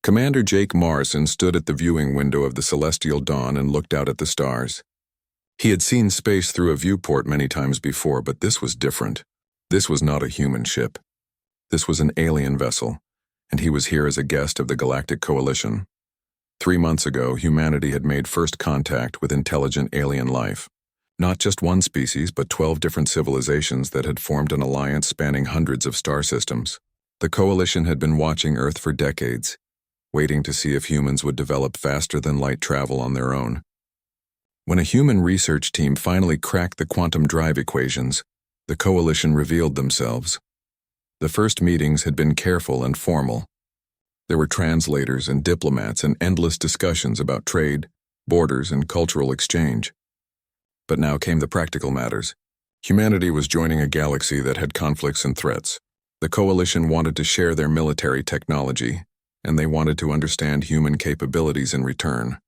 Commander Jake Morrison stood at the viewing window of the celestial dawn and looked out at the stars. He had seen space through a viewport many times before, but this was different. This was not a human ship. This was an alien vessel, and he was here as a guest of the Galactic Coalition. 3 months ago, humanity had made first contact with intelligent alien life. Not just one species, but 12 different civilizations that had formed an alliance spanning hundreds of star systems. The Coalition had been watching Earth for decades, waiting to see if humans would develop faster than light travel on their own. When a human research team finally cracked the quantum drive equations, the Coalition revealed themselves. The first meetings had been careful and formal. There were translators and diplomats and endless discussions about trade, borders, and cultural exchange. But now came the practical matters. Humanity was joining a galaxy that had conflicts and threats. The Coalition wanted to share their military technology, and they wanted to understand human capabilities in return.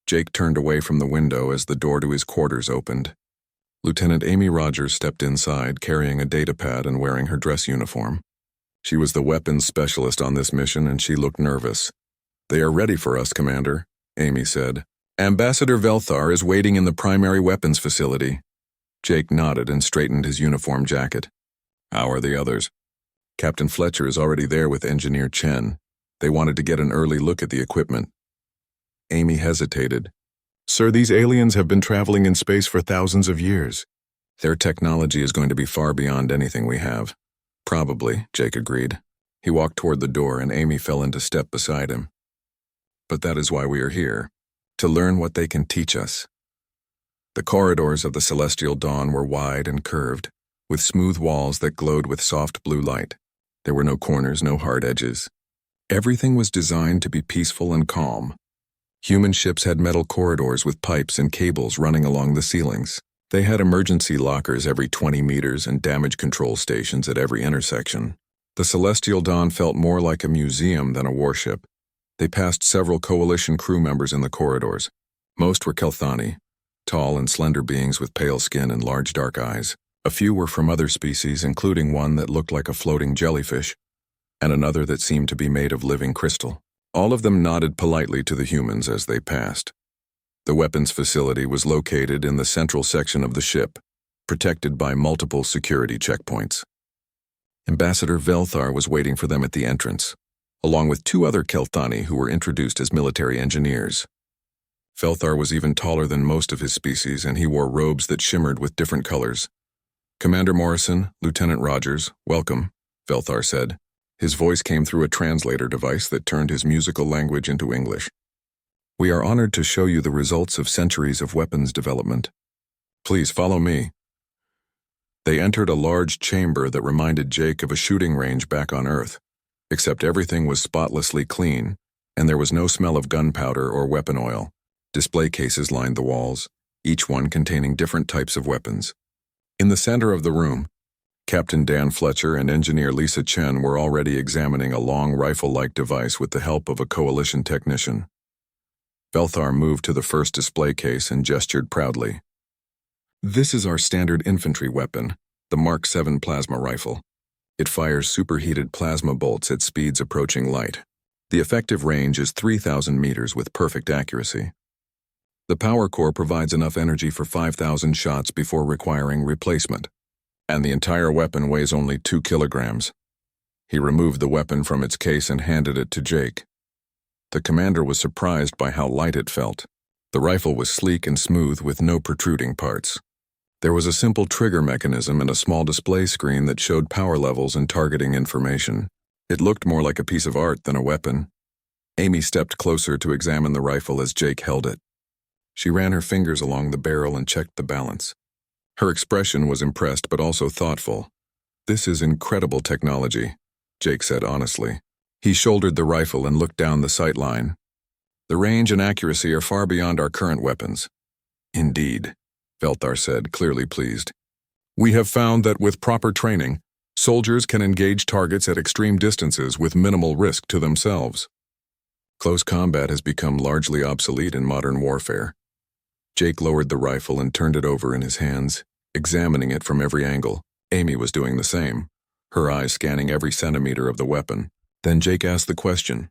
Jake turned away from the window as the door to his quarters opened. Lieutenant Amy Rogers stepped inside, carrying a datapad and wearing her dress uniform. She was the weapons specialist on this mission, and she looked nervous. "They are ready for us, Commander," Amy said. "Ambassador Velthar is waiting in the primary weapons facility." Jake nodded and straightened his uniform jacket. "How are the others?" "Captain Fletcher is already there with Engineer Chen. They wanted to get an early look at the equipment." Amy hesitated. "Sir, these aliens have been traveling in space for thousands of years. Their technology is going to be far beyond anything we have." "Probably," Jake agreed. He walked toward the door, and Amy fell into step beside him. "But that is why we are here, to learn what they can teach us." The corridors of the celestial dawn were wide and curved, with smooth walls that glowed with soft blue light. There were no corners, no hard edges. Everything was designed to be peaceful and calm. Human ships had metal corridors with pipes and cables running along the ceilings. They had emergency lockers every 20 meters and damage control stations at every intersection. The celestial dawn felt more like a museum than a warship. They passed several Coalition crew members in the corridors. Most were Kelthani, tall and slender beings with pale skin and large dark eyes. A few were from other species, including one that looked like a floating jellyfish, and another that seemed to be made of living crystal. All of them nodded politely to the humans as they passed. The weapons facility was located in the central section of the ship, protected by multiple security checkpoints. Ambassador Velthar was waiting for them at the entrance, along with 2 other Kelthani who were introduced as military engineers. Velthar was even taller than most of his species, and he wore robes that shimmered with different colors. "Commander Morrison, Lieutenant Rogers, welcome," Velthar said. His voice came through a translator device that turned his musical language into English. "We are honored to show you the results of centuries of weapons development. Please follow me." They entered a large chamber that reminded Jake of a shooting range back on Earth, except everything was spotlessly clean, and there was no smell of gunpowder or weapon oil. Display cases lined the walls, each one containing different types of weapons. In the center of the room, Captain Dan Fletcher and Engineer Lisa Chen were already examining a long rifle-like device with the help of a Coalition technician. Velthar moved to the first display case and gestured proudly. "This is our standard infantry weapon, the Mark 7 plasma rifle. It fires superheated plasma bolts at speeds approaching light. The effective range is 3,000 meters with perfect accuracy. The power core provides enough energy for 5,000 shots before requiring replacement. And the entire weapon weighs only 2 kilograms. He removed the weapon from its case and handed it to Jake. The commander was surprised by how light it felt. The rifle was sleek and smooth with no protruding parts. There was a simple trigger mechanism and a small display screen that showed power levels and targeting information. It looked more like a piece of art than a weapon. Amy stepped closer to examine the rifle as Jake held it. She ran her fingers along the barrel and checked the balance. Her expression was impressed but also thoughtful. "This is incredible technology," Jake said honestly. He shouldered the rifle and looked down the sight line. "The range and accuracy are far beyond our current weapons." "Indeed," Velthar said, clearly pleased. "We have found that with proper training, soldiers can engage targets at extreme distances with minimal risk to themselves. Close combat has become largely obsolete in modern warfare." Jake lowered the rifle and turned it over in his hands, examining it from every angle. Amy was doing the same, her eyes scanning every centimeter of the weapon. Then Jake asked the question,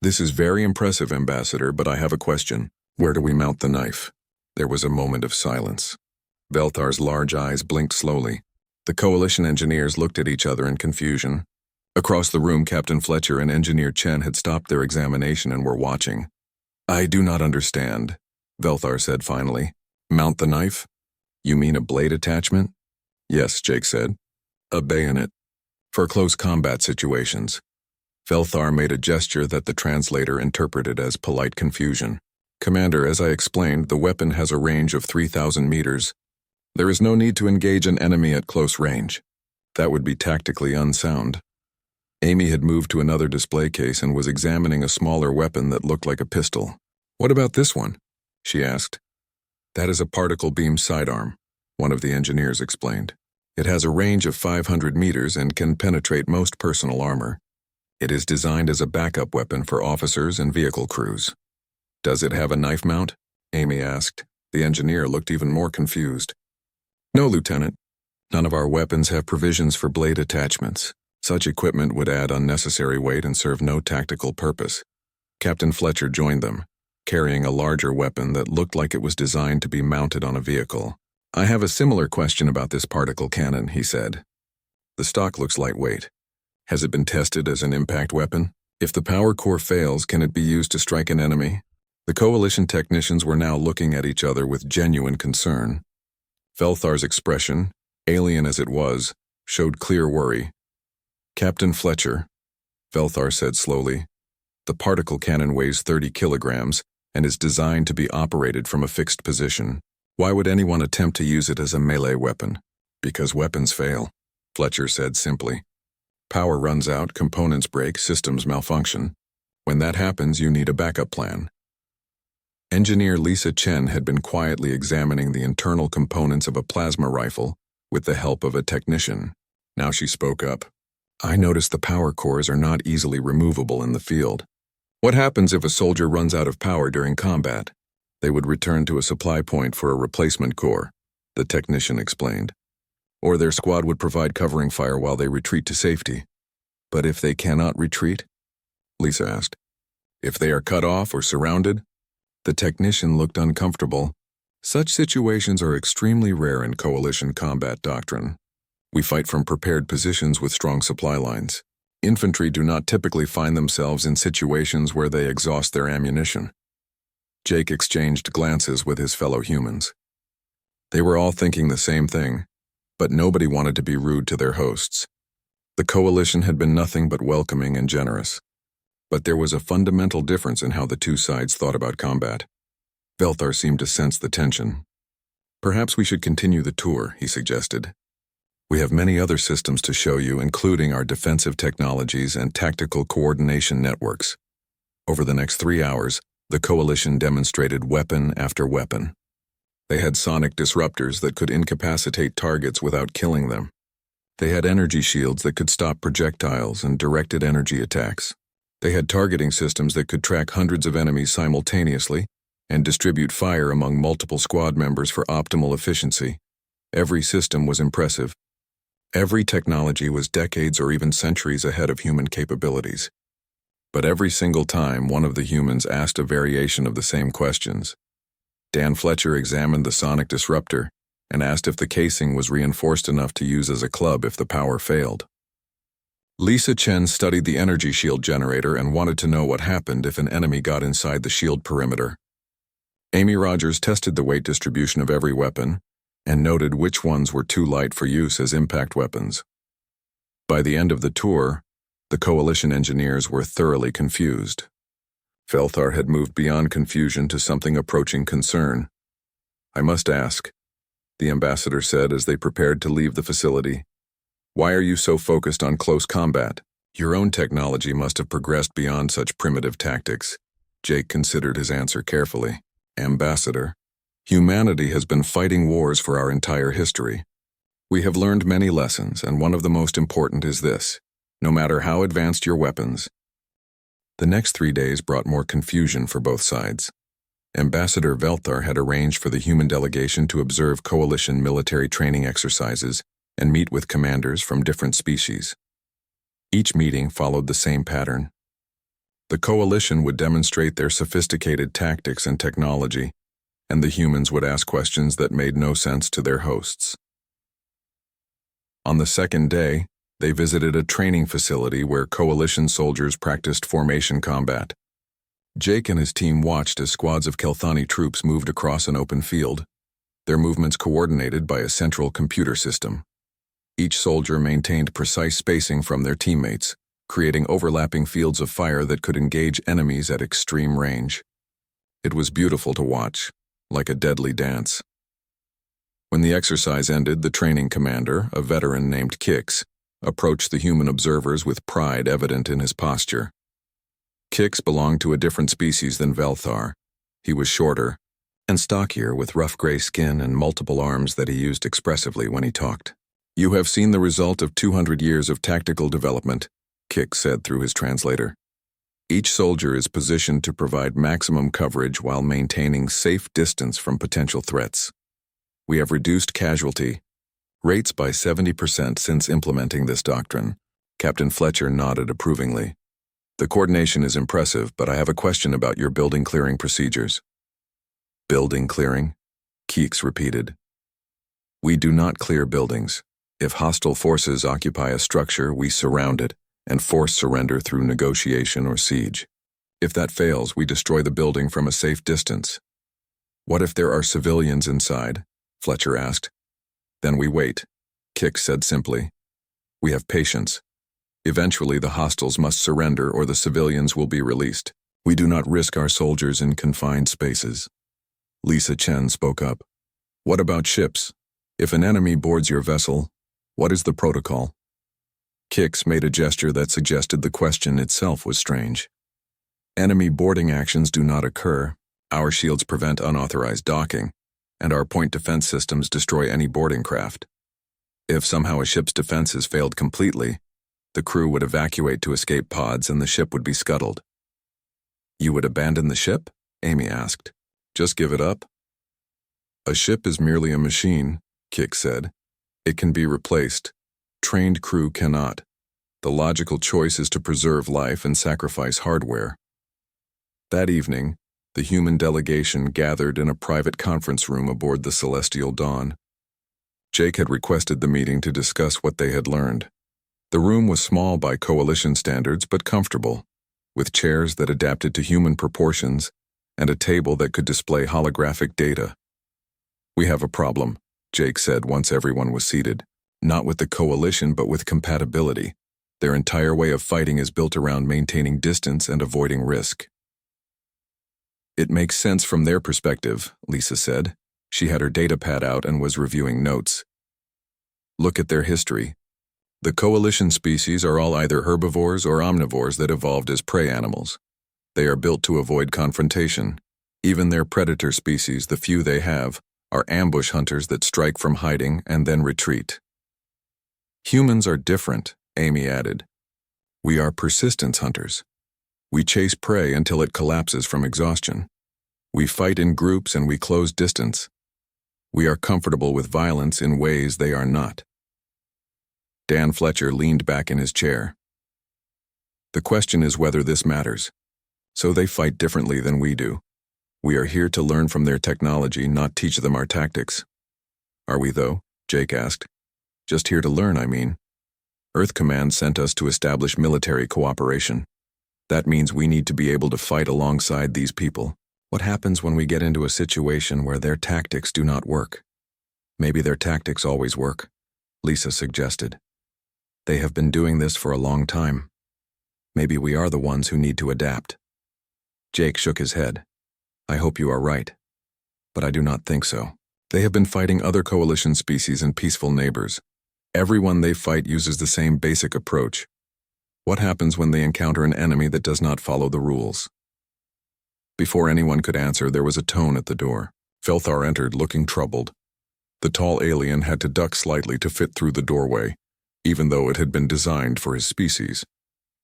"This is very impressive, Ambassador, but I have a question. Where do we mount the knife?" There was a moment of silence. Velthar's large eyes blinked slowly. The Coalition engineers looked at each other in confusion. Across the room, Captain Fletcher and Engineer Chen had stopped their examination and were watching. "I do not understand," Velthar said finally. "Mount the knife? You mean a blade attachment?" "Yes," Jake said. "A bayonet. For close combat situations." Velthar made a gesture that the translator interpreted as polite confusion. "Commander, as I explained, the weapon has a range of 3,000 meters. There is no need to engage an enemy at close range. That would be tactically unsound." Amy had moved to another display case and was examining a smaller weapon that looked like a pistol. "What about this one?" she asked. "That is a particle beam sidearm," one of the engineers explained. "It has a range of 500 meters and can penetrate most personal armor. It is designed as a backup weapon for officers and vehicle crews." "Does it have a knife mount?" Amy asked. The engineer looked even more confused. "No, Lieutenant. None of our weapons have provisions for blade attachments. Such equipment would add unnecessary weight and serve no tactical purpose." Captain Fletcher joined them, carrying a larger weapon that looked like it was designed to be mounted on a vehicle. "I have a similar question about this particle cannon," he said. "The stock looks lightweight. Has it been tested as an impact weapon? If the power core fails, can it be used to strike an enemy?" The Coalition technicians were now looking at each other with genuine concern. Velthar's expression, alien as it was, showed clear worry. "Captain Fletcher," Velthar said slowly, "the particle cannon weighs 30 kilograms and is designed to be operated from a fixed position. Why would anyone attempt to use it as a melee weapon?" "Because weapons fail," Fletcher said simply. "Power runs out, components break, systems malfunction. When that happens, you need a backup plan." Engineer Lisa Chen had been quietly examining the internal components of a plasma rifle with the help of a technician. Now she spoke up. "I noticed the power cores are not easily removable in the field. What happens if a soldier runs out of power during combat?" "They would return to a supply point for a replacement core," the technician explained. "Or their squad would provide covering fire while they retreat to safety." "But if they cannot retreat?" Lisa asked. "If they are cut off or surrounded?" The technician looked uncomfortable. "Such situations are extremely rare in Coalition combat doctrine. We fight from prepared positions with strong supply lines. Infantry do not typically find themselves in situations where they exhaust their ammunition." Jake exchanged glances with his fellow humans. They were all thinking the same thing, but nobody wanted to be rude to their hosts. The Coalition had been nothing but welcoming and generous. But there was a fundamental difference in how the two sides thought about combat. Velthar seemed to sense the tension. "Perhaps we should continue the tour," he suggested. "We have many other systems to show you, including our defensive technologies and tactical coordination networks." Over the next 3 hours, the Coalition demonstrated weapon after weapon. They had sonic disruptors that could incapacitate targets without killing them. They had energy shields that could stop projectiles and directed energy attacks. They had targeting systems that could track hundreds of enemies simultaneously and distribute fire among multiple squad members for optimal efficiency. Every system was impressive. Every technology was decades or even centuries ahead of human capabilities. But every single time, one of the humans asked a variation of the same questions. Dan Fletcher examined the sonic disruptor and asked if the casing was reinforced enough to use as a club if the power failed. Lisa Chen studied the energy shield generator and wanted to know what happened if an enemy got inside the shield perimeter. Amy Rogers tested the weight distribution of every weapon and noted which ones were too light for use as impact weapons. By the end of the tour, the Coalition engineers were thoroughly confused. Velthar had moved beyond confusion to something approaching concern. "I must ask," the ambassador said as they prepared to leave the facility, "why are you so focused on close combat? Your own technology must have progressed beyond such primitive tactics." Jake considered his answer carefully. "Ambassador, humanity has been fighting wars for our entire history. We have learned many lessons, and one of the most important is this: no matter how advanced your weapons." The next 3 days brought more confusion for both sides. Ambassador Velthar had arranged for the human delegation to observe Coalition military training exercises and meet with commanders from different species. Each meeting followed the same pattern. The coalition would demonstrate their sophisticated tactics and technology, and the humans would ask questions that made no sense to their hosts. On the second day, they visited a training facility where coalition soldiers practiced formation combat. Jake and his team watched as squads of Kelthani troops moved across an open field, their movements coordinated by a central computer system. Each soldier maintained precise spacing from their teammates, creating overlapping fields of fire that could engage enemies at extreme range. It was beautiful to watch, like a deadly dance. When the exercise ended, the training commander, a veteran named Kix, approached the human observers with pride evident in his posture. Kix belonged to a different species than Velthar. He was shorter and stockier, with rough gray skin and multiple arms that he used expressively when he talked. "You have seen the result of 200 years of tactical development," Kix said through his translator. "Each soldier is positioned to provide maximum coverage while maintaining safe distance from potential threats. We have reduced casualty rates by 70% since implementing this doctrine." Captain Fletcher nodded approvingly. "The coordination is impressive, but I have a question about your building clearing procedures." "Building clearing?" Kix repeated. "We do not clear buildings. If hostile forces occupy a structure, we surround it and force surrender through negotiation or siege. If that fails, we destroy the building from a safe distance." "What if there are civilians inside?" Fletcher asked. "Then we wait," Kix said simply. "We have patience. Eventually the hostiles must surrender or the civilians will be released. We do not risk our soldiers in confined spaces." Lisa Chen spoke up. "What about ships? If an enemy boards your vessel, what is the protocol?" Kix made a gesture that suggested the question itself was strange. "Enemy boarding actions do not occur. Our shields prevent unauthorized docking, and our point defense systems destroy any boarding craft. If somehow a ship's defenses failed completely, the crew would evacuate to escape pods and the ship would be scuttled." "You would abandon the ship?" Amy asked. "Just give it up?" "A ship is merely a machine," Kix said. "It can be replaced. Trained crew cannot. The logical choice is to preserve life and sacrifice hardware." That evening, the human delegation gathered in a private conference room aboard the Celestial Dawn. Jake had requested the meeting to discuss what they had learned. The room was small by coalition standards but comfortable, with chairs that adapted to human proportions and a table that could display holographic data. "We have a problem," Jake said once everyone was seated. "Not with the coalition, but with compatibility. Their entire way of fighting is built around maintaining distance and avoiding risk." "It makes sense from their perspective," Lisa said. She had her data pad out and was reviewing notes. "Look at their history. The coalition species are all either herbivores or omnivores that evolved as prey animals. They are built to avoid confrontation. Even their predator species, the few they have, are ambush hunters that strike from hiding and then retreat." "Humans are different," Amy added. "We are persistence hunters. We chase prey until it collapses from exhaustion. We fight in groups and we close distance. We are comfortable with violence in ways they are not." Dan Fletcher leaned back in his chair. "The question is whether this matters. So they fight differently than we do. We are here to learn from their technology, not teach them our tactics." "Are we, though?" Jake asked. "Just here to learn, I mean. Earth Command sent us to establish military cooperation. That means we need to be able to fight alongside these people. What happens when we get into a situation where their tactics do not work?" "Maybe their tactics always work," Lisa suggested. "They have been doing this for a long time. Maybe we are the ones who need to adapt." Jake shook his head. "I hope you are right, but I do not think so. They have been fighting other coalition species and peaceful neighbors. Everyone they fight uses the same basic approach. What happens when they encounter an enemy that does not follow the rules?" Before anyone could answer, there was a tone at the door. Velthar entered, looking troubled. The tall alien had to duck slightly to fit through the doorway, even though it had been designed for his species.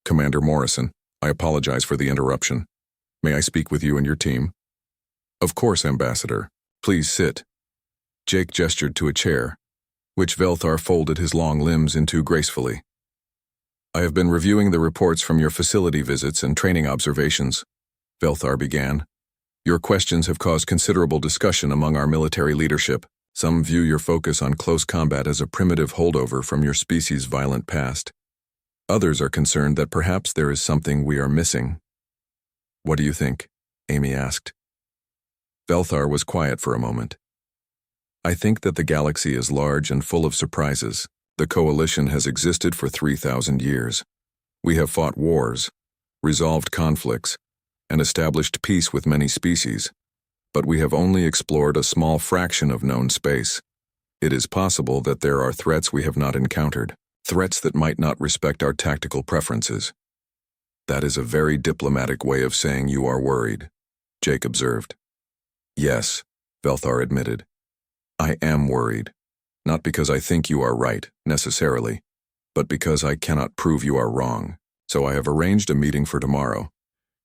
"Commander Morrison, I apologize for the interruption. May I speak with you and your team?" "Of course, Ambassador. Please sit." Jake gestured to a chair, which Velthar folded his long limbs into gracefully. I have been reviewing the reports from your facility visits and training observations, Velthar began. Your questions have caused considerable discussion among our military leadership. Some view your focus on close combat as a primitive holdover from your species' violent past. Others are concerned that perhaps there is something we are missing. What do you think? Amy asked. Velthar was quiet for a moment. I think that the galaxy is large and full of surprises. The coalition has existed for 3,000 years. We have fought wars, resolved conflicts, and established peace with many species, but we have only explored a small fraction of known space. It is possible that there are threats we have not encountered, threats that might not respect our tactical preferences. That is a very diplomatic way of saying you are worried, Jake observed. Yes, Velthar admitted. I am worried, not because I think you are right, necessarily, but because I cannot prove you are wrong, so I have arranged a meeting for tomorrow.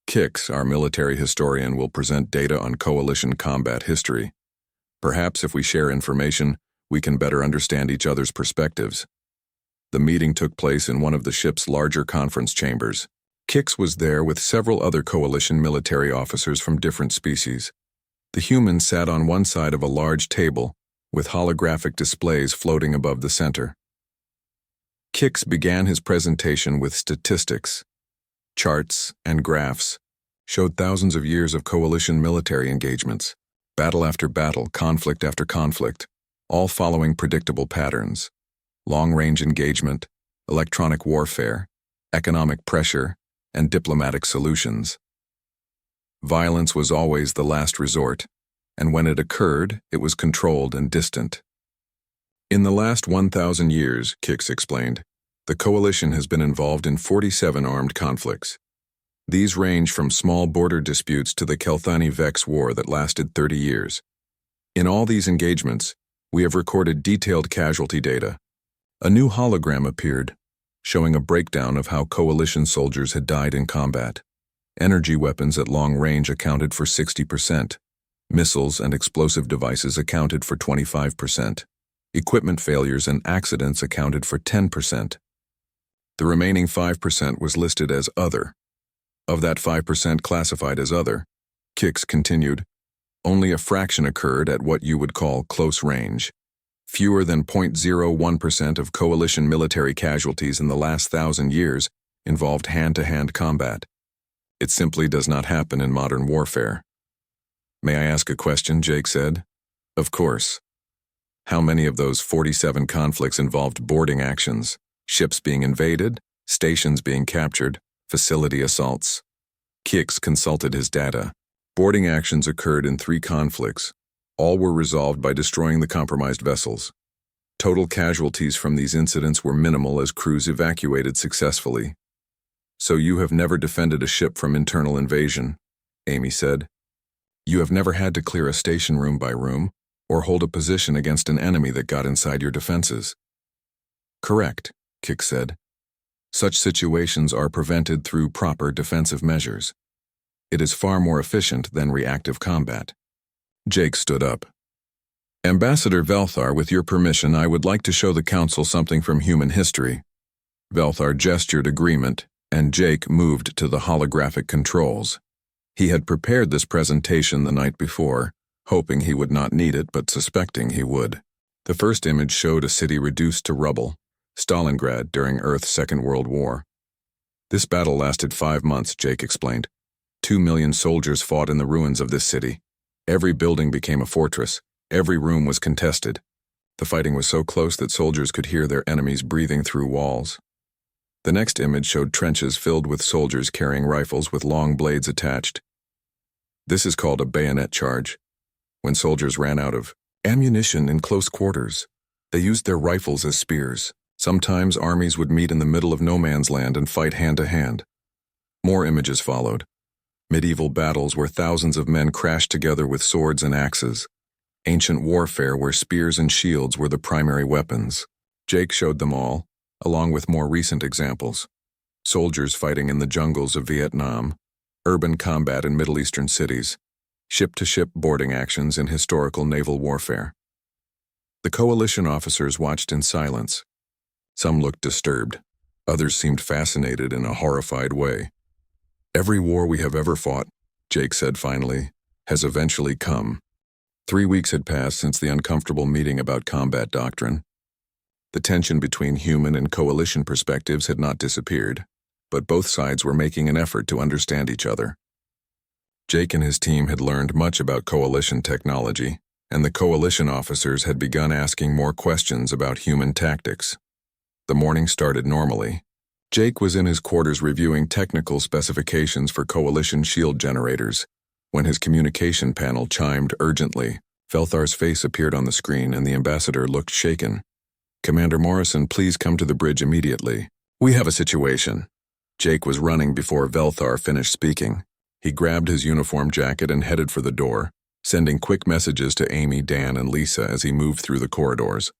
Kix, our military historian, will present data on coalition combat history. Perhaps if we share information, we can better understand each other's perspectives. The meeting took place in one of the ship's larger conference chambers. Kix was there with several other coalition military officers from different species. The humans sat on one side of a large table, with holographic displays floating above the center. Kix began his presentation with statistics. Charts and graphs showed thousands of years of coalition military engagements, battle after battle, conflict after conflict, all following predictable patterns: long-range engagement, electronic warfare, economic pressure, and diplomatic solutions. Violence was always the last resort, and when it occurred, it was controlled and distant. In the last 1,000 years, Kix explained, the coalition has been involved in 47 armed conflicts. These range from small border disputes to the Kelthani-Vex War that lasted 30 years. In all these engagements, we have recorded detailed casualty data. A new hologram appeared, showing a breakdown of how coalition soldiers had died in combat. Energy weapons at long range accounted for 60%. Missiles and explosive devices accounted for 25%. Equipment failures and accidents accounted for 10%. The remaining 5% was listed as other. Of that 5% classified as other, Kix continued, only a fraction occurred at what you would call close range. Fewer than 0.01% of coalition military casualties in the last 1,000 years involved hand-to-hand combat. It simply does not happen in modern warfare. May I ask a question? Jake said. Of course. How many of those 47 conflicts involved boarding actions, ships being invaded, stations being captured, facility assaults? Kix consulted his data. Boarding actions occurred in 3 conflicts. All were resolved by destroying the compromised vessels. Total casualties from these incidents were minimal as crews evacuated successfully. So you have never defended a ship from internal invasion, Amy said. You have never had to clear a station room by room, or hold a position against an enemy that got inside your defenses. Correct, Kix said. Such situations are prevented through proper defensive measures. It is far more efficient than reactive combat. Jake stood up. Ambassador Velthar, with your permission, I would like to show the Council something from human history. Velthar gestured agreement, and Jake moved to the holographic controls. He had prepared this presentation the night before, hoping he would not need it but suspecting he would. The first image showed a city reduced to rubble, Stalingrad during Earth's Second World War. This battle lasted 5 months, Jake explained. 2 million soldiers fought in the ruins of this city. Every building became a fortress. Every room was contested. The fighting was so close that soldiers could hear their enemies breathing through walls. The next image showed trenches filled with soldiers carrying rifles with long blades attached. This is called a bayonet charge. When soldiers ran out of ammunition in close quarters, they used their rifles as spears. Sometimes armies would meet in the middle of no man's land and fight hand-to-hand. More images followed. Medieval battles where thousands of men crashed together with swords and axes. Ancient warfare where spears and shields were the primary weapons. Jake showed them all, along with more recent examples. Soldiers fighting in the jungles of Vietnam, urban combat in Middle Eastern cities, ship-to-ship boarding actions in historical naval warfare. The coalition officers watched in silence. Some looked disturbed. Others seemed fascinated in a horrified way. "Every war we have ever fought," Jake said finally, "has eventually come." 3 weeks had passed since the uncomfortable meeting about combat doctrine. The tension between human and coalition perspectives had not disappeared, but both sides were making an effort to understand each other. Jake and his team had learned much about coalition technology, and the coalition officers had begun asking more questions about human tactics. The morning started normally. Jake was in his quarters reviewing technical specifications for coalition shield generators when his communication panel chimed urgently. Velthar's face appeared on the screen and the ambassador looked shaken. "Commander Morrison, please come to the bridge immediately. We have a situation." Jake was running before Velthar finished speaking. He grabbed his uniform jacket and headed for the door, sending quick messages to Amy, Dan, and Lisa as he moved through the corridors.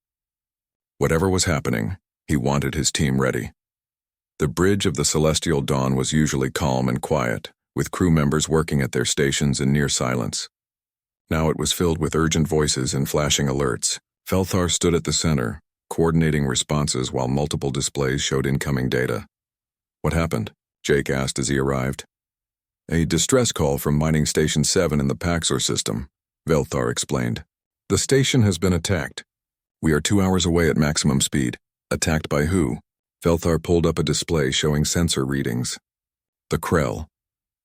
Whatever was happening, he wanted his team ready. The bridge of the Celestial Dawn was usually calm and quiet, with crew members working at their stations in near silence. Now it was filled with urgent voices and flashing alerts. Velthar stood at the center, coordinating responses while multiple displays showed incoming data. "What happened?" Jake asked as he arrived. "A distress call from Mining Station 7 in the Paxor system," Velthar explained. "The station has been attacked. We are 2 hours away at maximum speed." "Attacked by who?" Velthar pulled up a display showing sensor readings. "The Krell.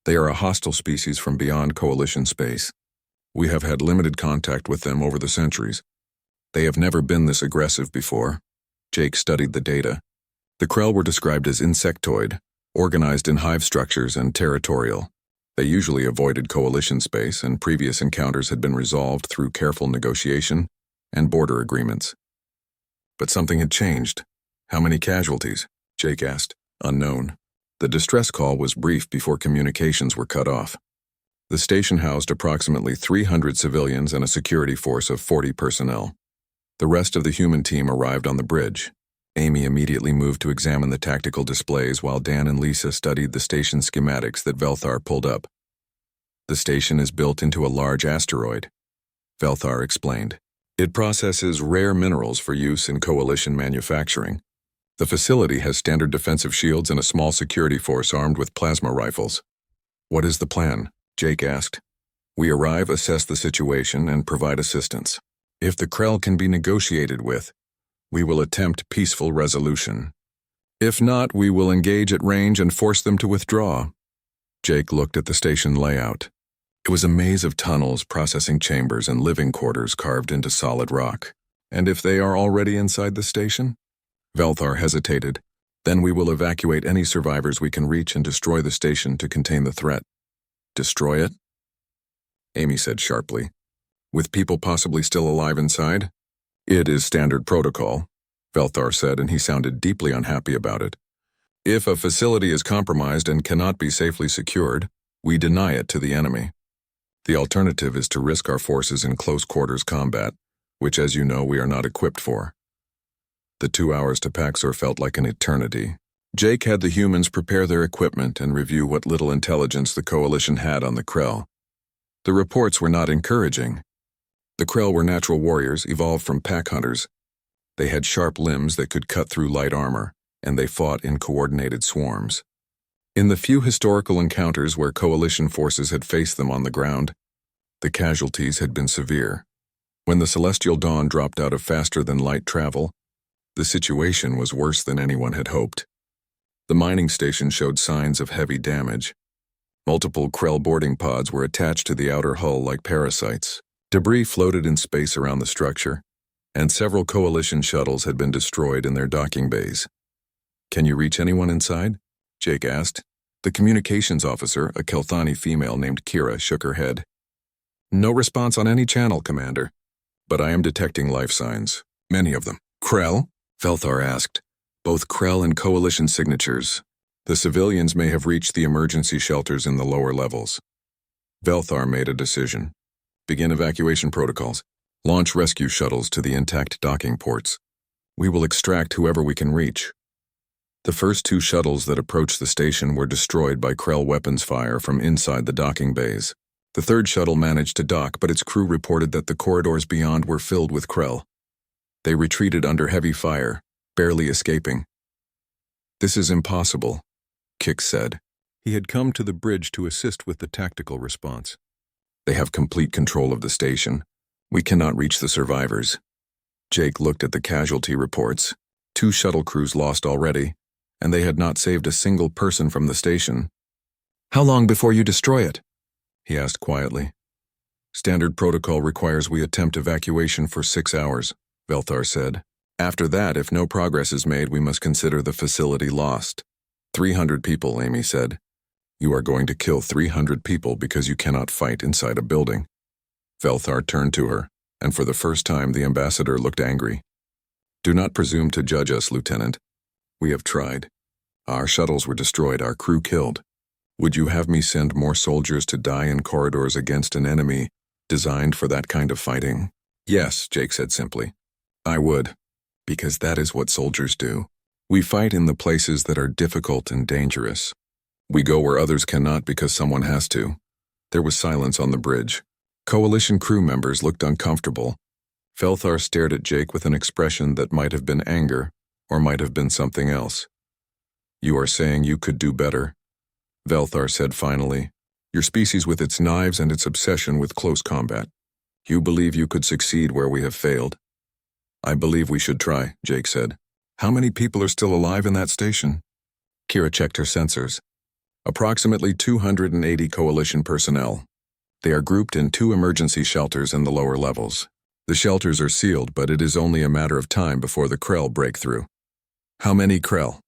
They are a hostile species from beyond Coalition space. We have had limited contact with them over the centuries. They have never been this aggressive before." Jake studied the data. The Krell were described as insectoid, organized in hive structures and territorial. They usually avoided Coalition space, and previous encounters had been resolved through careful negotiation and border agreements. But something had changed. "How many casualties?" Jake asked. "Unknown." The distress call was brief before communications were cut off. The station housed approximately 300 civilians and a security force of 40 personnel. The rest of the human team arrived on the bridge. Amy immediately moved to examine the tactical displays while Dan and Lisa studied the station schematics that Velthar pulled up. "The station is built into a large asteroid," Velthar explained. "It processes rare minerals for use in coalition manufacturing. The facility has standard defensive shields and a small security force armed with plasma rifles." "What is the plan?" Jake asked. "We arrive, assess the situation, and provide assistance. If the Krell can be negotiated with, we will attempt peaceful resolution. If not, we will engage at range and force them to withdraw." Jake looked at the station layout. It was a maze of tunnels, processing chambers, and living quarters carved into solid rock. "And if they are already inside the station?" Velthar hesitated. "Then we will evacuate any survivors we can reach and destroy the station to contain the threat." "Destroy it?" Amy said sharply. "With people possibly still alive inside?" "It is standard protocol," Velthar said, and he sounded deeply unhappy about it. "If a facility is compromised and cannot be safely secured, we deny it to the enemy. The alternative is to risk our forces in close quarters combat, which, as you know, we are not equipped for." The 2 hours to Paxor felt like an eternity. Jake had the humans prepare their equipment and review what little intelligence the Coalition had on the Krell. The reports were not encouraging. The Krell were natural warriors evolved from pack hunters. They had sharp limbs that could cut through light armor, and they fought in coordinated swarms. In the few historical encounters where Coalition forces had faced them on the ground, the casualties had been severe. When the Celestial Dawn dropped out of faster-than-light travel, the situation was worse than anyone had hoped. The mining station showed signs of heavy damage. Multiple Krell boarding pods were attached to the outer hull like parasites. Debris floated in space around the structure, and several Coalition shuttles had been destroyed in their docking bays. "Can you reach anyone inside?" Jake asked. The communications officer, a Kelthani female named Kira, shook her head. "No response on any channel, Commander. But I am detecting life signs. Many of them." "Krell?" Velthar asked. "Both Krell and Coalition signatures. The civilians may have reached the emergency shelters in the lower levels." Velthar made a decision. "Begin evacuation protocols. Launch rescue shuttles to the intact docking ports. We will extract whoever we can reach." The first 2 shuttles that approached the station were destroyed by Krell weapons fire from inside the docking bays. The 3rd shuttle managed to dock, but its crew reported that the corridors beyond were filled with Krell. They retreated under heavy fire, barely escaping. This is impossible, Kix said. He had come to the bridge to assist with the tactical response. They have complete control of the station. We cannot reach the survivors. Jake looked at the casualty reports. 2 shuttle crews lost already, and they had not saved a single person from the station. How long before you destroy it? He asked quietly. Standard protocol requires we attempt evacuation for 6 hours, Velthar said. After that, if no progress is made, we must consider the facility lost. 300 people, Amy said. You are going to kill 300 people because you cannot fight inside a building. Velthar turned to her, and for the first time the ambassador looked angry. Do not presume to judge us, Lieutenant. We have tried. Our shuttles were destroyed, our crew killed. Would you have me send more soldiers to die in corridors against an enemy designed for that kind of fighting? Yes, Jake said simply. I would, because that is what soldiers do. We fight in the places that are difficult and dangerous. We go where others cannot because someone has to. There was silence on the bridge. Coalition crew members looked uncomfortable. Velthar stared at Jake with an expression that might have been anger or might have been something else. You are saying you could do better, Velthar said finally. Your species with its knives and its obsession with close combat. You believe you could succeed where we have failed? I believe we should try, Jake said. How many people are still alive in that station? Kira checked her sensors. Approximately 280 coalition personnel. They are grouped in 2 emergency shelters in the lower levels. The shelters are sealed, but it is only a matter of time before the Krell break through. How many Krell?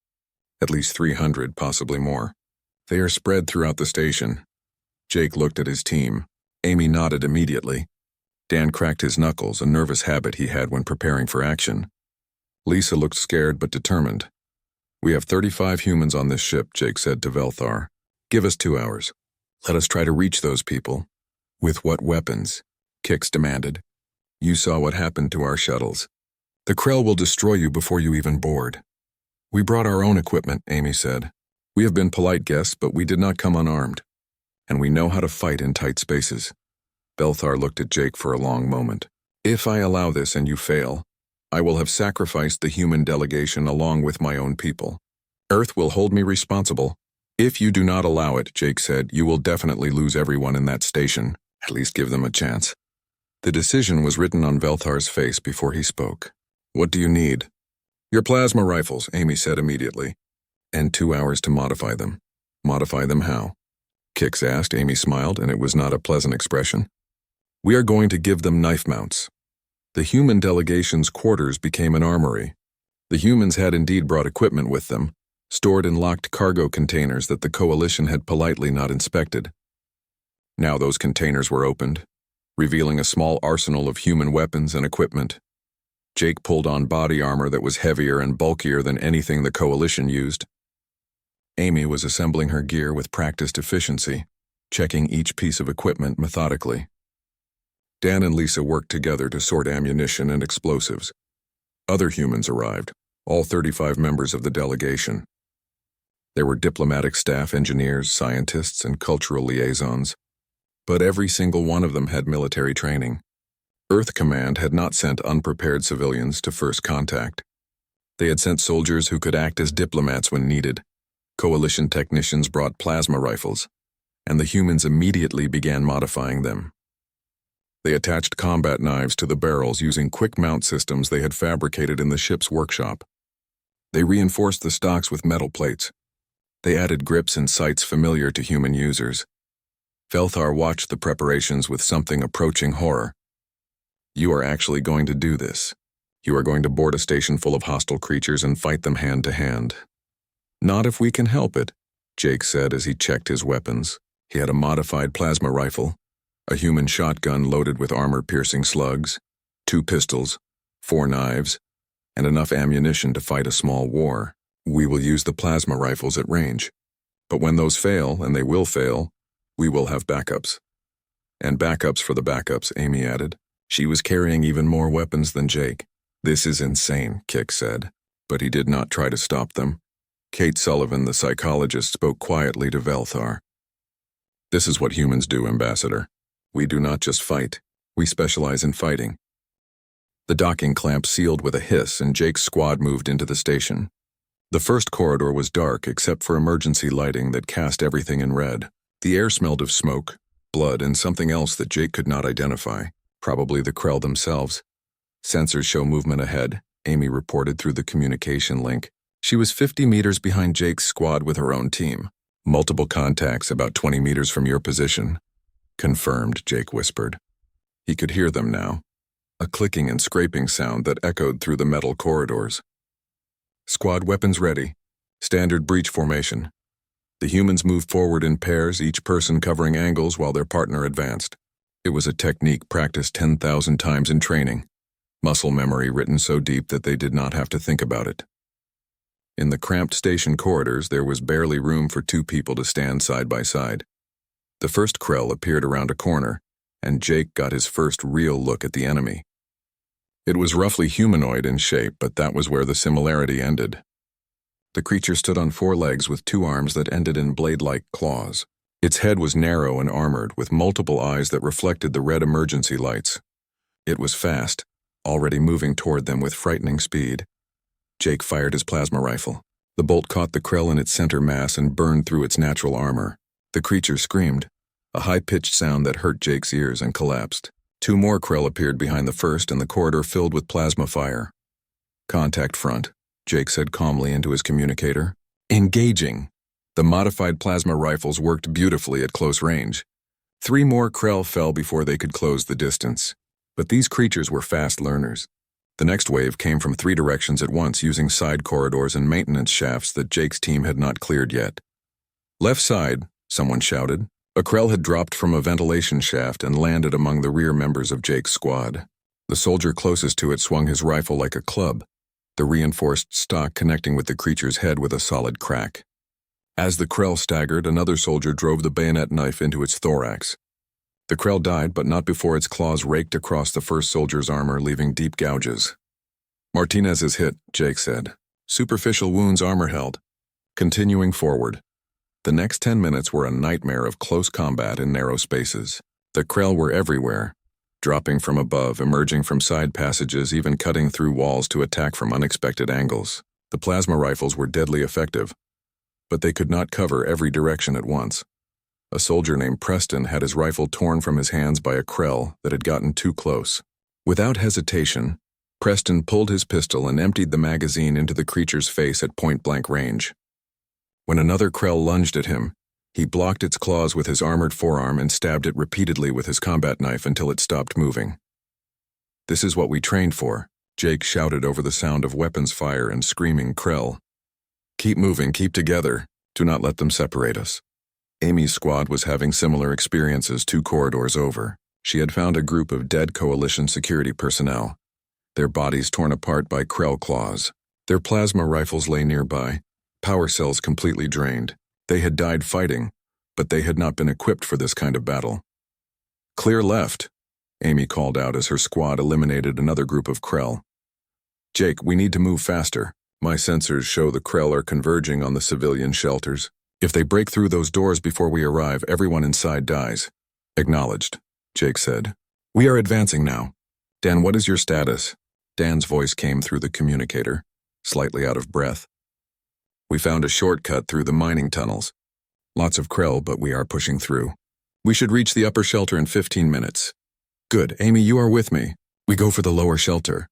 At least 300, possibly more. They are spread throughout the station. Jake looked at his team. Amy nodded immediately. Dan cracked his knuckles, a nervous habit he had when preparing for action. Lisa looked scared but determined. We have 35 humans on this ship, Jake said to Velthar. Give us 2 hours. Let us try to reach those people. With what weapons? Kix demanded. You saw what happened to our shuttles. The Krell will destroy you before you even board. We brought our own equipment, Amy said. We have been polite guests, but we did not come unarmed. And we know how to fight in tight spaces. Velthar looked at Jake for a long moment. If I allow this and you fail, I will have sacrificed the human delegation along with my own people. Earth will hold me responsible. If you do not allow it, Jake said, you will definitely lose everyone in that station. At least give them a chance. The decision was written on Velthar's face before he spoke. What do you need? Your plasma rifles, Amy said immediately. And 2 hours to modify them. Modify them how? Kix asked. Amy smiled, and it was not a pleasant expression. We are going to give them knife mounts. The human delegation's quarters became an armory. The humans had indeed brought equipment with them, stored in locked cargo containers that the coalition had politely not inspected. Now those containers were opened, revealing a small arsenal of human weapons and equipment. Jake pulled on body armor that was heavier and bulkier than anything the coalition used. Amy was assembling her gear with practiced efficiency, checking each piece of equipment methodically. Dan and Lisa worked together to sort ammunition and explosives. Other humans arrived, all 35 members of the delegation. There were diplomatic staff, engineers, scientists, and cultural liaisons, but every single one of them had military training. Earth Command had not sent unprepared civilians to first contact. They had sent soldiers who could act as diplomats when needed. Coalition technicians brought plasma rifles, and the humans immediately began modifying them. They attached combat knives to the barrels using quick mount systems they had fabricated in the ship's workshop. They reinforced the stocks with metal plates. They added grips and sights familiar to human users. Velthar watched the preparations with something approaching horror. You are actually going to do this. You are going to board a station full of hostile creatures and fight them hand to hand. Not if we can help it, Jake said as he checked his weapons. He had a modified plasma rifle, a human shotgun loaded with armor-piercing slugs, 2 pistols, 4 knives, and enough ammunition to fight a small war. We will use the plasma rifles at range. But when those fail, and they will fail, we will have backups. And backups for the backups, Amy added. She was carrying even more weapons than Jake. This is insane, Kix said, but he did not try to stop them. Kate Sullivan, the psychologist, spoke quietly to Velthar. This is what humans do, Ambassador. We do not just fight, we specialize in fighting. The docking clamp sealed with a hiss and Jake's squad moved into the station. The first corridor was dark except for emergency lighting that cast everything in red. The air smelled of smoke, blood, and something else that Jake could not identify, probably the Krell themselves. Sensors show movement ahead, Amy reported through the communication link. She was 50 meters behind Jake's squad with her own team. Multiple contacts about 20 meters from your position. Confirmed, Jake whispered. He could hear them now. A clicking and scraping sound that echoed through the metal corridors. Squad weapons ready. Standard breach formation. The humans moved forward in pairs, each person covering angles while their partner advanced. It was a technique practiced 10,000 times in training. Muscle memory written so deep that they did not have to think about it. In the cramped station corridors, there was barely room for two people to stand side by side. The first Krell appeared around a corner, and Jake got his first real look at the enemy. It was roughly humanoid in shape, but that was where the similarity ended. The creature stood on four legs with two arms that ended in blade-like claws. Its head was narrow and armored, with multiple eyes that reflected the red emergency lights. It was fast, already moving toward them with frightening speed. Jake fired his plasma rifle. The bolt caught the Krell in its center mass and burned through its natural armor. The creature screamed, a high-pitched sound that hurt Jake's ears, and collapsed. Two more Krell appeared behind the first, and the corridor filled with plasma fire. Contact front, Jake said calmly into his communicator. Engaging. The modified plasma rifles worked beautifully at close range. 3 more Krell fell before they could close the distance. But these creatures were fast learners. The next wave came from 3 directions at once, using side corridors and maintenance shafts that Jake's team had not cleared yet. Left side, someone shouted. A Krell had dropped from a ventilation shaft and landed among the rear members of Jake's squad. The soldier closest to it swung his rifle like a club, the reinforced stock connecting with the creature's head with a solid crack. As the Krell staggered, another soldier drove the bayonet knife into its thorax. The Krell died, but not before its claws raked across the first soldier's armor, leaving deep gouges. Martinez is hit, Jake said. Superficial wounds, armor held. Continuing forward. The next 10 minutes were a nightmare of close combat in narrow spaces. The Krell were everywhere, dropping from above, emerging from side passages, even cutting through walls to attack from unexpected angles. The plasma rifles were deadly effective, but they could not cover every direction at once. A soldier named Preston had his rifle torn from his hands by a Krell that had gotten too close. Without hesitation, Preston pulled his pistol and emptied the magazine into the creature's face at point-blank range. When another Krell lunged at him, he blocked its claws with his armored forearm and stabbed it repeatedly with his combat knife until it stopped moving. "This is what we trained for," Jake shouted over the sound of weapons fire and screaming Krell. "Keep moving, keep together. Do not let them separate us." Amy's squad was having similar experiences 2 corridors over. She had found a group of dead Coalition security personnel, their bodies torn apart by Krell claws. Their plasma rifles lay nearby, power cells completely drained. They had died fighting, but they had not been equipped for this kind of battle. "Clear left," Amy called out as her squad eliminated another group of Krell. "Jake, we need to move faster. My sensors show the Krell are converging on the civilian shelters. If they break through those doors before we arrive, everyone inside dies." "Acknowledged," Jake said. "We are advancing now. Dan, what is your status?" Dan's voice came through the communicator, slightly out of breath. "We found a shortcut through the mining tunnels. Lots of Krell, but we are pushing through. We should reach the upper shelter in 15 minutes. "Good. Amy, you are with me. We go for the lower shelter."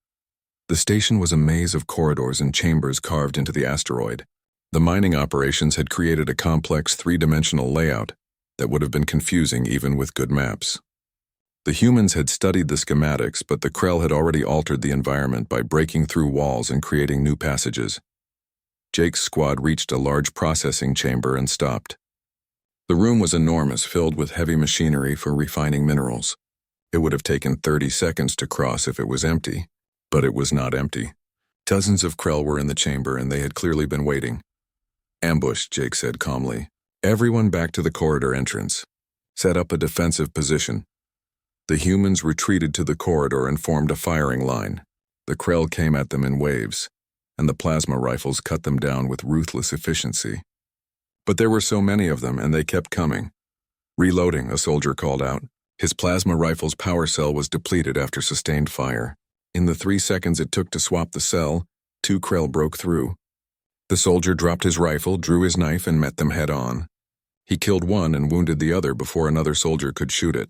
The station was a maze of corridors and chambers carved into the asteroid. The mining operations had created a complex 3-dimensional layout that would have been confusing even with good maps. The humans had studied the schematics, but the Krell had already altered the environment by breaking through walls and creating new passages. Jake's squad reached a large processing chamber and stopped. The room was enormous, filled with heavy machinery for refining minerals. It would have taken 30 seconds to cross if it was empty, but it was not empty. Dozens of Krell were in the chamber, and they had clearly been waiting. "Ambush," Jake said calmly. "Everyone back to the corridor entrance. Set up a defensive position." The humans retreated to the corridor and formed a firing line. The Krell came at them in waves, and the plasma rifles cut them down with ruthless efficiency. But there were so many of them, and they kept coming. "Reloading," a soldier called out. His plasma rifle's power cell was depleted after sustained fire. In the 3 seconds it took to swap the cell, 2 Krell broke through. The soldier dropped his rifle, drew his knife, and met them head-on. He killed one and wounded the other before another soldier could shoot it.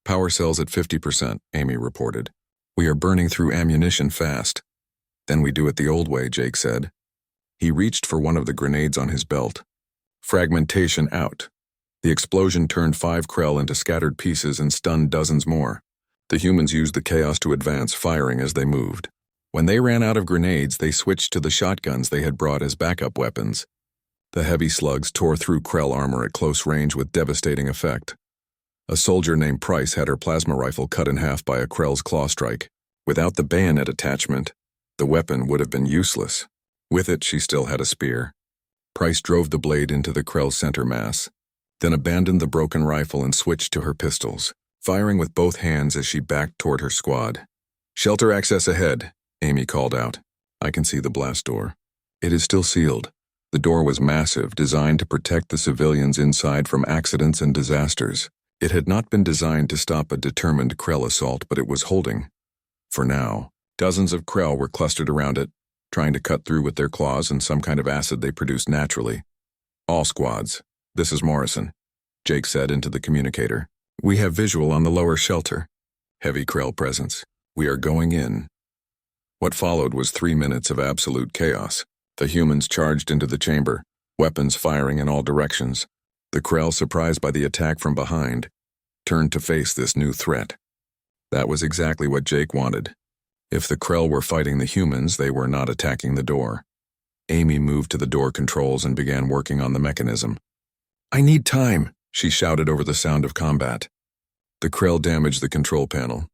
"Power cells at 50%, Amy reported. "We are burning through ammunition fast." "Then we do it the old way," Jake said. He reached for one of the grenades on his belt. Fragmentation out. The explosion turned 5 Krell into scattered pieces and stunned dozens more. The humans used the chaos to advance, firing as they moved. When they ran out of grenades, they switched to the shotguns they had brought as backup weapons. The heavy slugs tore through Krell armor at close range with devastating effect. A soldier named Price had her plasma rifle cut in half by a Krell's claw strike. Without the bayonet attachment, the weapon would have been useless. With it, she still had a spear. Price drove the blade into the Krell's center mass, then abandoned the broken rifle and switched to her pistols, firing with both hands as she backed toward her squad. "Shelter access ahead," Amy called out. "I can see the blast door. It is still sealed." The door was massive, designed to protect the civilians inside from accidents and disasters. It had not been designed to stop a determined Krell assault, but it was holding. For now, dozens of Krell were clustered around it, trying to cut through with their claws and some kind of acid they produced naturally. "All squads, this is Morrison," Jake said into the communicator. "We have visual on the lower shelter. Heavy Krell presence. We are going in." What followed was 3 minutes of absolute chaos. The humans charged into the chamber, weapons firing in all directions. The Krell, surprised by the attack from behind, turned to face this new threat. That was exactly what Jake wanted. If the Krell were fighting the humans, they were not attacking the door. Amy moved to the door controls and began working on the mechanism. "I need time," she shouted over the sound of combat. The Krell damaged the control panel.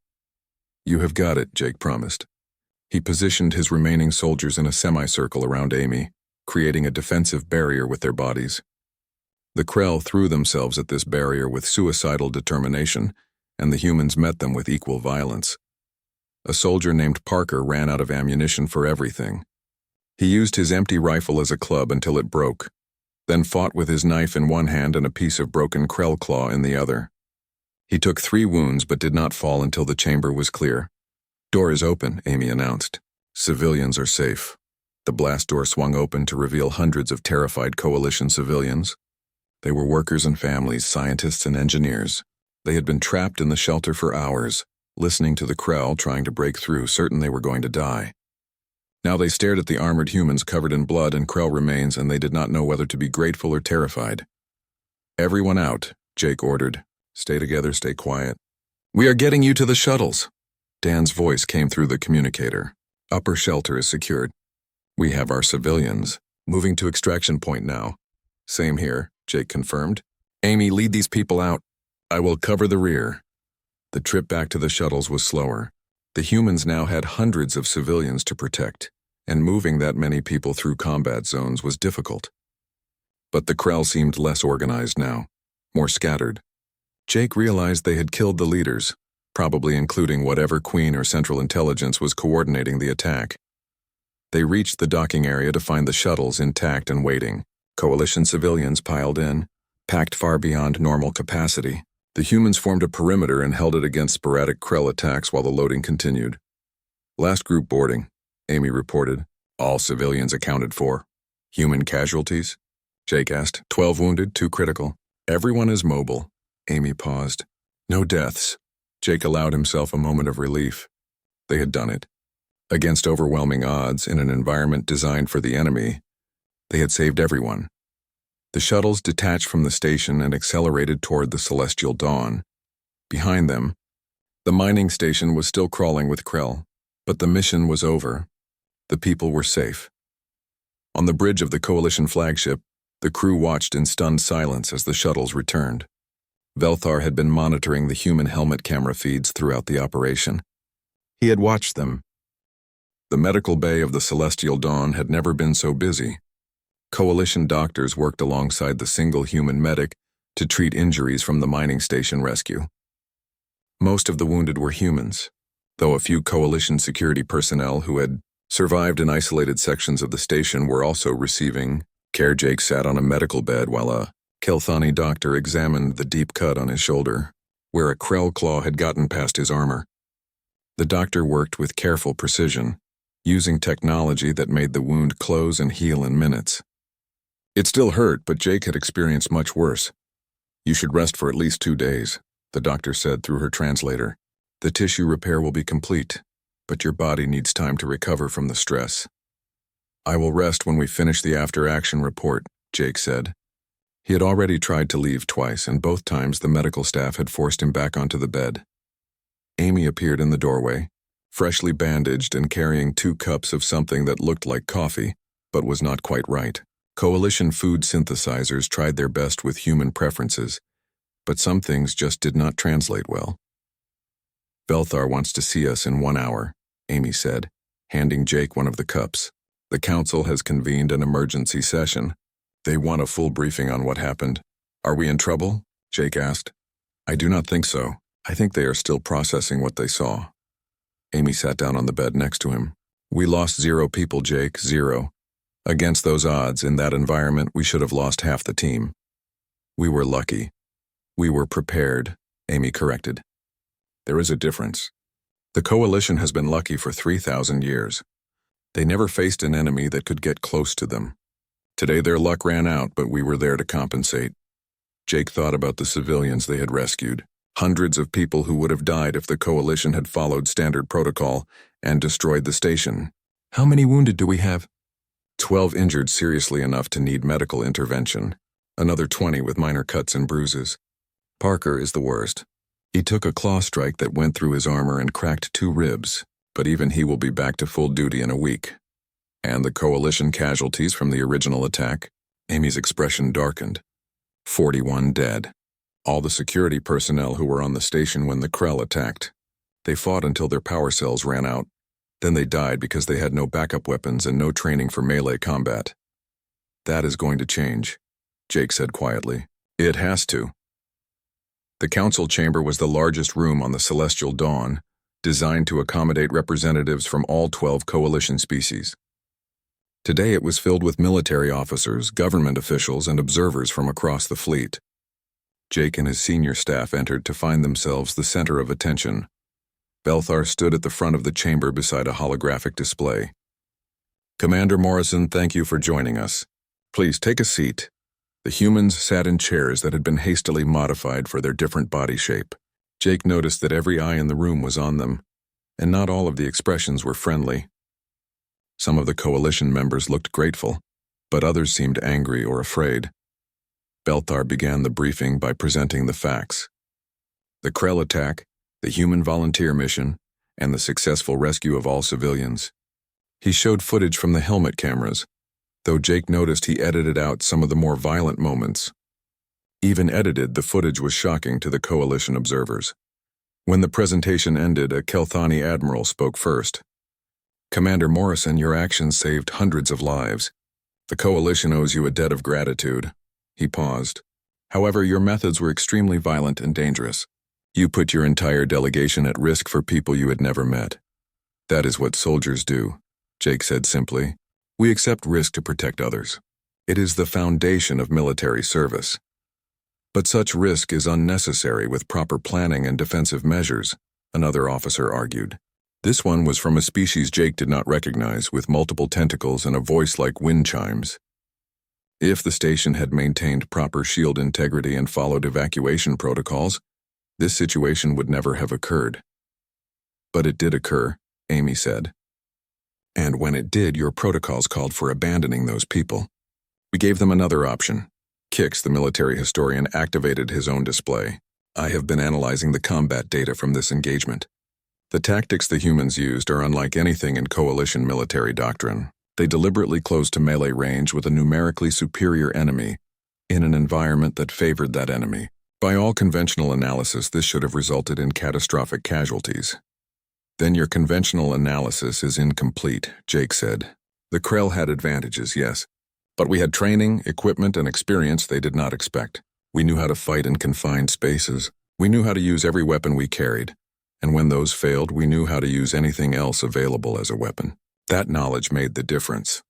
"You have got it," Jake promised. He positioned his remaining soldiers in a semicircle around Amy, creating a defensive barrier with their bodies. The Krell threw themselves at this barrier with suicidal determination, and the humans met them with equal violence. A soldier named Parker ran out of ammunition for everything. He used his empty rifle as a club until it broke, then fought with his knife in one hand and a piece of broken Krell claw in the other. He took 3 wounds but did not fall until the chamber was clear. "Door is open," Amy announced. "Civilians are safe." The blast door swung open to reveal hundreds of terrified coalition civilians. They were workers and families, scientists and engineers. They had been trapped in the shelter for hours, listening to the Krell trying to break through, certain they were going to die. Now they stared at the armored humans covered in blood and Krell remains, and they did not know whether to be grateful or terrified. "Everyone out," Jake ordered. "Stay together, stay quiet." "We are getting you to the shuttles." Dan's voice came through the communicator. "Upper shelter is secured. We have our civilians. Moving to extraction point now." "Same here," Jake confirmed. "Amy, lead these people out. I will cover the rear." The trip back to the shuttles was slower. The humans now had hundreds of civilians to protect, and moving that many people through combat zones was difficult. But the Krell seemed less organized now, more scattered. Jake realized they had killed the leaders, probably including whatever Queen or Central Intelligence was coordinating the attack. They reached the docking area to find the shuttles intact and waiting. Coalition civilians piled in, packed far beyond normal capacity. The humans formed a perimeter and held it against sporadic Krell attacks while the loading continued. "Last group boarding," Amy reported. "All civilians accounted for." "Human casualties?" Jake asked. 12 wounded, 2 critical. "Everyone is mobile." Amy paused. "No deaths." Jake allowed himself a moment of relief. They had done it. Against overwhelming odds, in an environment designed for the enemy, they had saved everyone. The shuttles detached from the station and accelerated toward the celestial dawn. Behind them, the mining station was still crawling with Krell, but the mission was over. The people were safe. On the bridge of the Coalition flagship, the crew watched in stunned silence as the shuttles returned. Velthar had been monitoring the human helmet camera feeds throughout the operation. He had watched them. The medical bay of the Celestial Dawn had never been so busy. Coalition doctors worked alongside the single human medic to treat injuries from the mining station rescue. Most of the wounded were humans, though a few Coalition security personnel who had survived in isolated sections of the station were also receiving care. Jake sat on a medical bed while a Kelthani doctor examined the deep cut on his shoulder, where a Krell claw had gotten past his armor. The doctor worked with careful precision, using technology that made the wound close and heal in minutes. It still hurt, but Jake had experienced much worse. "You should rest for at least 2 days," the doctor said through her translator. "The tissue repair will be complete, but your body needs time to recover from the stress." "I will rest when we finish the after-action report," Jake said. He had already tried to leave twice, and both times the medical staff had forced him back onto the bed. Amy appeared in the doorway, freshly bandaged and carrying 2 cups of something that looked like coffee, but was not quite right. Coalition food synthesizers tried their best with human preferences, but some things just did not translate well. "Belthar wants to see us in 1 hour," Amy said, handing Jake one of the cups. "The council has convened an emergency session. They want a full briefing on what happened." "Are we in trouble?" Jake asked. "I do not think so. I think they are still processing what they saw." Amy sat down on the bed next to him. "We lost 0 people, Jake, 0. Against those odds, in that environment, we should have lost half the team." "We were lucky. We were prepared," Amy corrected. "There is a difference. The Coalition has been lucky for 3,000 years. They never faced an enemy that could get close to them. Today their luck ran out, but we were there to compensate." Jake thought about the civilians they had rescued. Hundreds of people who would have died if the Coalition had followed standard protocol and destroyed the station. "How many wounded do we have?" 12 injured seriously enough to need medical intervention. Another 20 with minor cuts and bruises. Parker is the worst. He took a claw strike that went through his armor and cracked 2 ribs, but even he will be back to full duty in a week. "And the Coalition casualties from the original attack?" Amy's expression darkened. 41 dead. All the security personnel who were on the station when the Krell attacked. They fought until their power cells ran out. Then they died because they had no backup weapons and no training for melee combat. "That is going to change," Jake said quietly. "It has to." The council chamber was the largest room on the Celestial Dawn, designed to accommodate representatives from all 12 Coalition species. Today it was filled with military officers, government officials, and observers from across the fleet. Jake and his senior staff entered to find themselves the center of attention. Belthar stood at the front of the chamber beside a holographic display. "Commander Morrison, thank you for joining us. Please take a seat." The humans sat in chairs that had been hastily modified for their different body shape. Jake noticed that every eye in the room was on them, and not all of the expressions were friendly. Some of the Coalition members looked grateful, but others seemed angry or afraid. Belthar began the briefing by presenting the facts. The Krell attack, the human volunteer mission, and the successful rescue of all civilians. He showed footage from the helmet cameras, though Jake noticed he edited out some of the more violent moments. Even edited, the footage was shocking to the Coalition observers. When the presentation ended, a Kelthani admiral spoke first. "Commander Morrison, your actions saved hundreds of lives. The Coalition owes you a debt of gratitude." He paused. "However, your methods were extremely violent and dangerous. You put your entire delegation at risk for people you had never met." "That is what soldiers do," Jake said simply. "We accept risk to protect others. It is the foundation of military service. But such risk is unnecessary with proper planning and defensive measures," another officer argued. This one was from a species Jake did not recognize, with multiple tentacles and a voice like wind chimes. If the station had maintained proper shield integrity and followed evacuation protocols, this situation would never have occurred. "But it did occur," Amy said. "And when it did, your protocols called for abandoning those people. We gave them another option." Kix, the military historian, activated his own display. "I have been analyzing the combat data from this engagement. The tactics the humans used are unlike anything in Coalition military doctrine. They deliberately closed to melee range with a numerically superior enemy in an environment that favored that enemy. By all conventional analysis, this should have resulted in catastrophic casualties." "Then your conventional analysis is incomplete," Jake said. "The Krell had advantages, yes. But we had training, equipment, and experience they did not expect. We knew how to fight in confined spaces. We knew how to use every weapon we carried. And when those failed, we knew how to use anything else available as a weapon. That knowledge made the difference."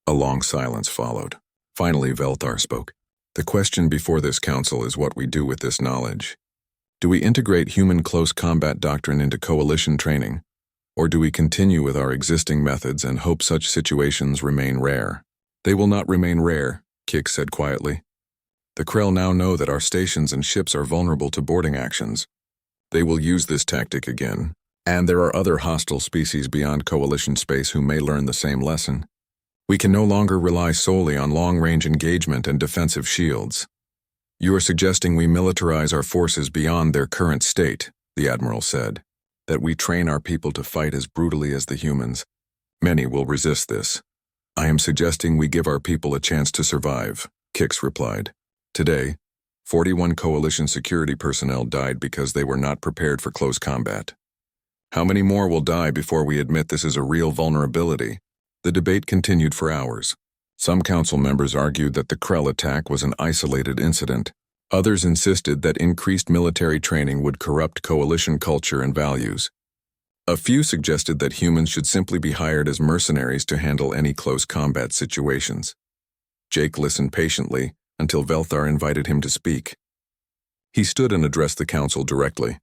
A long silence followed. Finally, Belthar spoke. "The question before this council is what we do with this knowledge. Do we integrate human close combat doctrine into Coalition training, Or do we continue with our existing methods and hope such situations remain rare? They will not remain rare, Kix said quietly. The Krell now know that our stations and ships are vulnerable to boarding actions. They will use this tactic again, and there are other hostile species beyond Coalition space who may learn the same lesson. We can no longer rely solely on long-range engagement and defensive shields. You are suggesting we militarize our forces beyond their current state, the Admiral said, that we train our people to fight as brutally as the humans. Many will resist this. I am suggesting we give our people a chance to survive, Kix replied. Today, 41 Coalition security personnel died because they were not prepared for close combat. How many more will die before we admit this is a real vulnerability? The debate continued for hours. Some council members argued that the Krell attack was an isolated incident. Others insisted that increased military training would corrupt Coalition culture and values. A few suggested that humans should simply be hired as mercenaries to handle any close combat situations. Jake listened patiently until Velthar invited him to speak. He stood and addressed the council directly.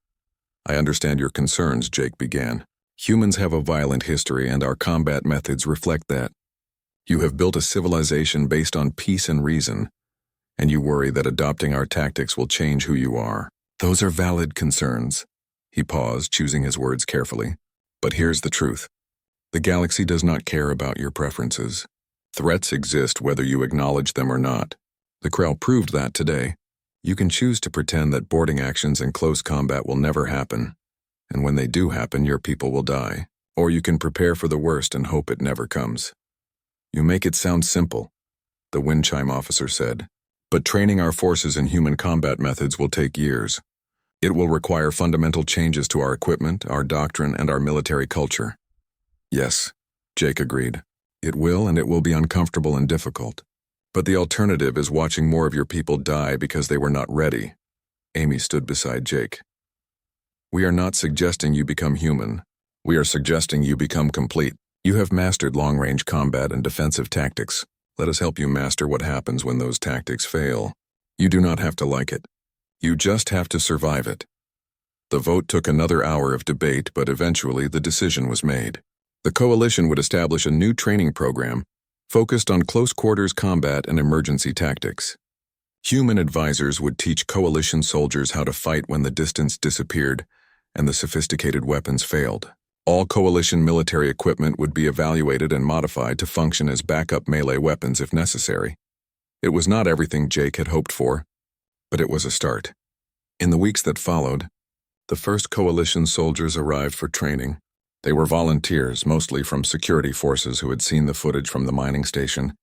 I understand your concerns, Jake began. Humans have a violent history and our combat methods reflect that. You have built a civilization based on peace and reason, and you worry that adopting our tactics will change who you are. Those are valid concerns. He paused, choosing his words carefully. But here's the truth. The galaxy does not care about your preferences. Threats exist whether you acknowledge them or not. The Krell proved that today. You can choose to pretend that boarding actions and close combat will never happen, and when they do happen, your people will die. Or you can prepare for the worst and hope it never comes. You make it sound simple, the wind chime officer said. But training our forces in human combat methods will take years. It will require fundamental changes to our equipment, our doctrine, and our military culture. Yes, Jake agreed. It will, and it will be uncomfortable and difficult. But the alternative is watching more of your people die because they were not ready. Amy stood beside Jake. We are not suggesting you become human. We are suggesting you become complete. You have mastered long-range combat and defensive tactics. Let us help you master what happens when those tactics fail. You do not have to like it. You just have to survive it. The vote took another hour of debate, but eventually the decision was made. The Coalition would establish a new training program focused on close-quarters combat and emergency tactics. Human advisors would teach Coalition soldiers how to fight when the distance disappeared and the sophisticated weapons failed. All Coalition military equipment would be evaluated and modified to function as backup melee weapons if necessary. It was not everything Jake had hoped for, but it was a start. In the weeks that followed, the first Coalition soldiers arrived for training. They were volunteers, mostly from security forces who had seen the footage from the mining station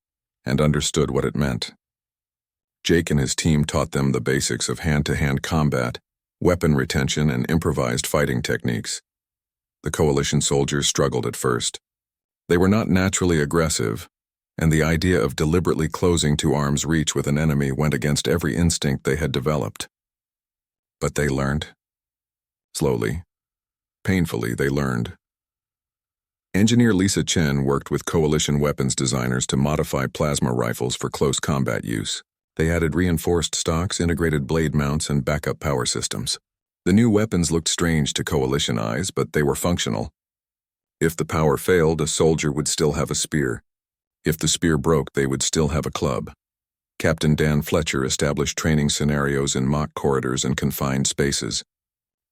and understood what it meant. Jake and his team taught them the basics of hand-to-hand combat, weapon retention, and improvised fighting techniques. The Coalition soldiers struggled at first. They were not naturally aggressive, and the idea of deliberately closing to arm's reach with an enemy went against every instinct they had developed. But they learned. Slowly, painfully, they learned. Engineer Lisa Chen worked with Coalition weapons designers to modify plasma rifles for close combat use. They added reinforced stocks, integrated blade mounts, and backup power systems. The new weapons looked strange to Coalition eyes, but they were functional. If the power failed, a soldier would still have a spear. If the spear broke, they would still have a club. Captain Dan Fletcher established training scenarios in mock corridors and confined spaces.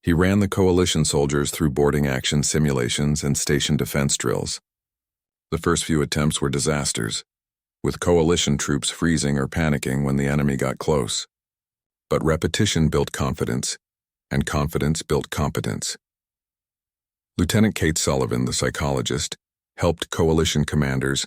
He ran the Coalition soldiers through boarding action simulations and station defense drills. The first few attempts were disasters, with Coalition troops freezing or panicking when the enemy got close. But repetition built confidence, and confidence built competence. Lieutenant Kate Sullivan, the psychologist, helped Coalition commanders